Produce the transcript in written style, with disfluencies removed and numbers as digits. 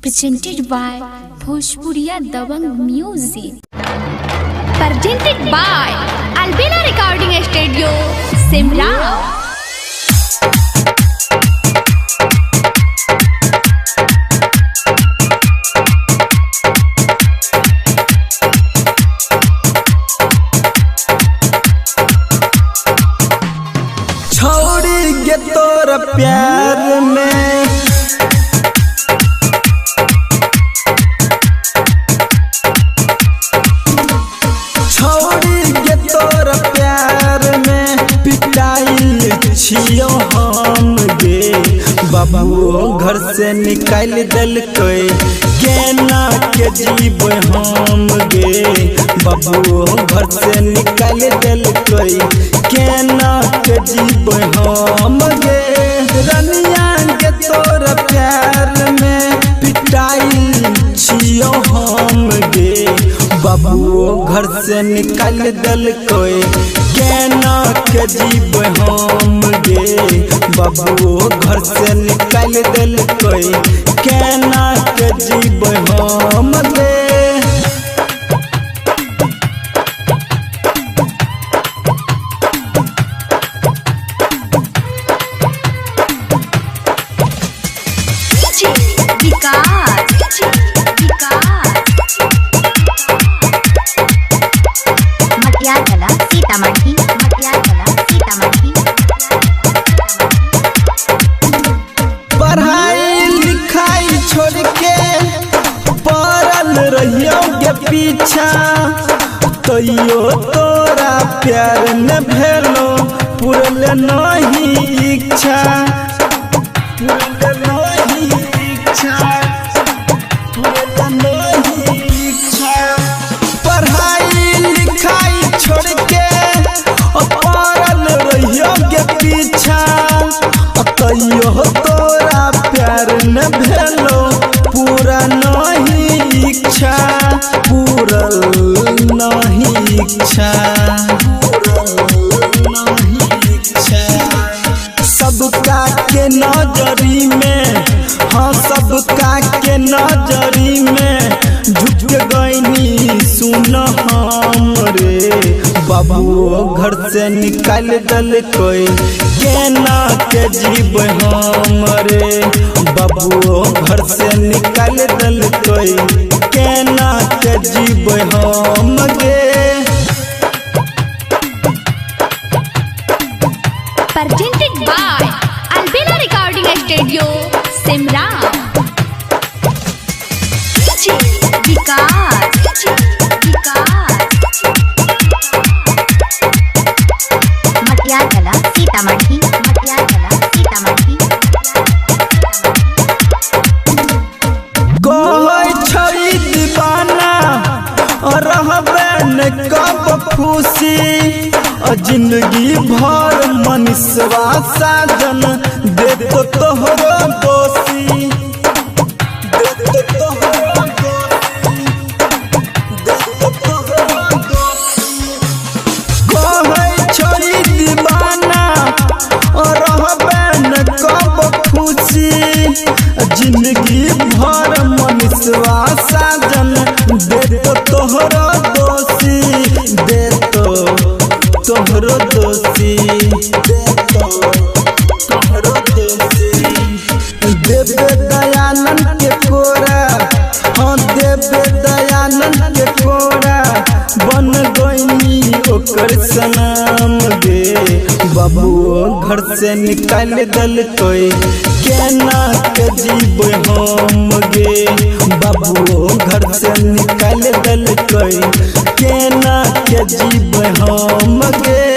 presented by Bhojpuriya Dabang Music. Presented by Albina Recording Studio, Simla. छोड़ी गे तोर प्यार में छोड़ी गे तोर प्यार में पिटाइल छियो हम गे बाबू घर से निकाल दिल कोई केना के जीव हम गे बाबू घर से निकाल दिल कोई केना के जीव हम गे रनिया के तोर प्यार में पिटाइल छियो हम गे बाबू घर से निकाल दिल कोई केना के जीव हम गे बाबू घर से निकाल दिल कोई केना के जीव हम गे पढ़ाई लिखाई छोड़ के पड़ल रहियो के पीछा तैयो तोरा प्यार न भेलो पूरल नहीं इच्छा पढ़ाई लिखाई छोड़ के पड़ल रहियो के पीछा तैयो तोरा प्यार न भेलो पूरा नहीं इच्छा पूरल नहीं इच्छा सबका के नजरी में हाँ सबका के नजरी में झुक गईनी सुन हम रे बाबू घर से निकाल दिल कोई केना के जीव हम रे बाबू घर से निकाल दिल कोई केना के जीव हम गे Presented by Albina Recording Studio, Simla. खुशी जिंदगी भर मनीषवा साजन दे तो तोहरो दोषी छोड़ी दीवाना रहबे न कब खुशी जिंदगी भर मनीषवा साजन दे तो तोहरो दोषी दे तो तोहरो दोषी देवे दयानंद के कोरा हाँ देवे दयानंद के कोरा बन गईनी ओकर सनाम गे बाबू घर से निकाल दिल कोई केना के जीव हम गे बाबू घर से निकाल दिल कोई केना के जीव हम गे।